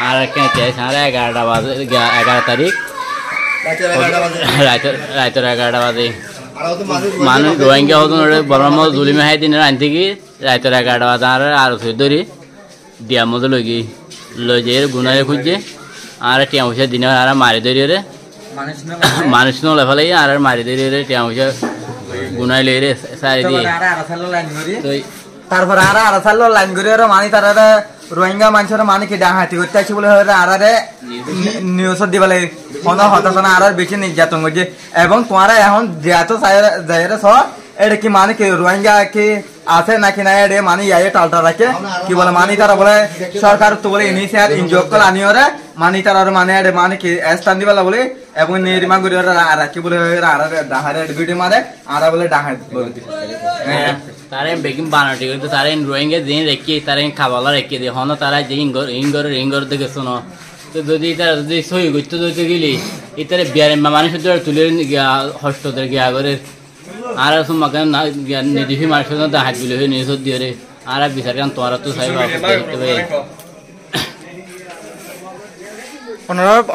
আর কেঁচে সাড়ে 11টা বাজে 11 তারিখ রাতের 11টা বাজে মানুষ রোহিঙ্গা হতো বর্মার মতো জুলিমে হাই দিনের আইন থেকে রাতের 11টা বাজে আর ধরি দিয়ার মতো লই যে গুনারে খুঁজছে আর টিয়া পয়সা দিনে আর মারি ধরি রে মানুষ নলে ফেলে আর মারি ধরি রে টিয়া পয়সা গুনাই লই রে সারি দিয়ে তারপর আর সালো লাইন করে মানি তারা রোহিঙ্গা মানুষের মানে কি ডাহাতি করতে আছে বলে আরে নিউজ দিবালে কোনো হতাশ না আর বেশি নির্যাতন করছে এবং তোমারা এখন যেহেতু যাইরে স এটা কি মানে কি রোহিঙ্গা কি আছে নাকি না এটা মানে ইয়ে টালটা রাখে কি বলে মানে তারা বলে সরকার তো বলে ইনিশিয়ার ইনজয় করে আনিও রে মানে তারা মানে এটা মানে কি স্থান দিবালা বলে এবং নির্মা করে আর কি বলে আর ডাহারে ভিডিও মারে আর বলে ডাহাত বলে তারা বেগিং বানাটি কিন্তু তারা রোহিঙ্গা দিন রেখে তারা খাবালা রেখে দিয়ে হন তারা যে ইঙ্গর দেখে শোনো তো যদি তারা যদি সহি করতে দিতে গেলি এটারে বিয়ার মানুষের দ্বারা তুলে হস্তদের গিয়া করে আর তোমাকে নিদিফি মানুষের হাত বিলে হয়ে নিউজ দিয়ে রে আর বিচার কারণ তোমার তো সাহেব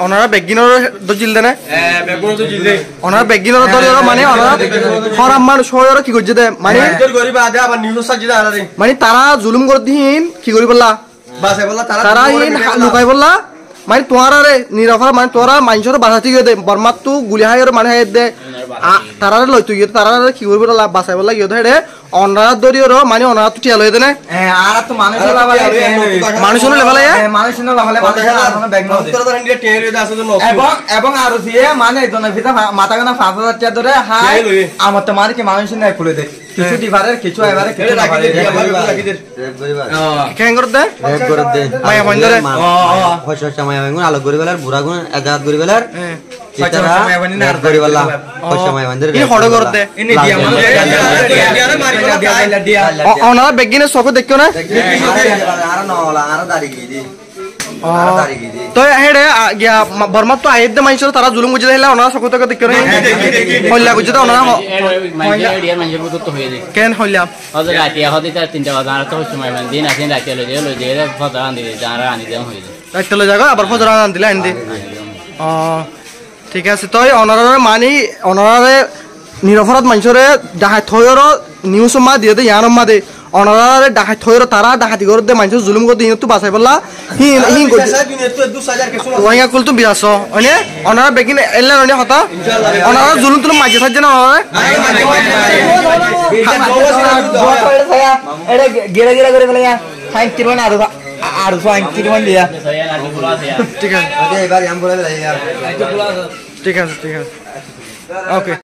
ওনারা বেগিনৰ দজিল দেনে ওনারা বেগিনৰ দলিৰ মানে ওনারা হরাম মানুষ হয়ৰ কি কৰিছে দে মানে গরিব আদে আবার নিউজ সাজি দে মানে তারা জুলুম কৰি দিন কি কৰি বলা বাসে বলা তারা ইন লুকাই বলা মানে তোরারে নিরাফার মানে তোরা মানুষের বাঁচাতে গিয়ে দে বর্মাত তো গুলি হাইয়ের মানে হাই দে তারা লইতো গিয়ে তারা কি করবে বাঁচাই বলা গিয়ে ধরে অনারা দরিয়র মানে অনারা তো টিয়া লই দেনে আর তো মানুষের লাভালে মানুষের লাভালে এবং আর দিয়ে মানে একজনের ভিতরে মাথা গানা 5,000 টাকা ধরে হাই আমার তো মানে কি মানুষ নাই খুলে দে কিছু দিবারের কিছু এবারে কিছু কেন করতে মায়া বন্ধরে হইছে মায়া বেগুন আলো করি বেলার বুড়া গুণ এজাত করি বেলার ইতারা নেট করি বেলা হইছে মায়া বন্ধরে ই হড় করতে ইনি দিয়া মানে ওনারা বেগিনের চকু দেখিও না আর নলা আর দাড়ি গিদি তো হেডে গিয়া বর্মা তো আইদ মানুষের তারা জুলুম বুঝে দিলা ওনারা চকু তক দেখিও না হইলা বুঝে তো ওনারা মানুষের মতো তো হয়ে যায় কেন হইলা হয়তো রাতে হতে তার 3টা বাজে আর তো সময় মানে দিন আছে রাতে লই যে ফজর আনি দে আর আনি দেন হয়ে যায় রাতে লই জায়গা আবার ফজর আনি দিলা আনি দে ঠিক আছে তো ওনারা মানি ওনারা নিরপরাধ মানুষের ডাহাই থয়র নিউজ মা দিয়ে দে ইয়ার মা দে ওনারা ডাহাই থয়র তারা ডাহাতি করে দে মানুষ জুলুম করে দিয়ে তো বাঁচাই বললা হিন হিন করে রোহিঙ্গা কুল তো বিয়াস মানে ওনারা বেগিন এলে ননি হতা ওনারা জুলুম তুলুম মাঝে থাকছে না ওনারা এটা গেরা গেরা করে বলে ফাইন কিরমান আর ফাইন কিরমান দিয়া ঠিক আছে এবার আম বলে ঠিক আছে ওকে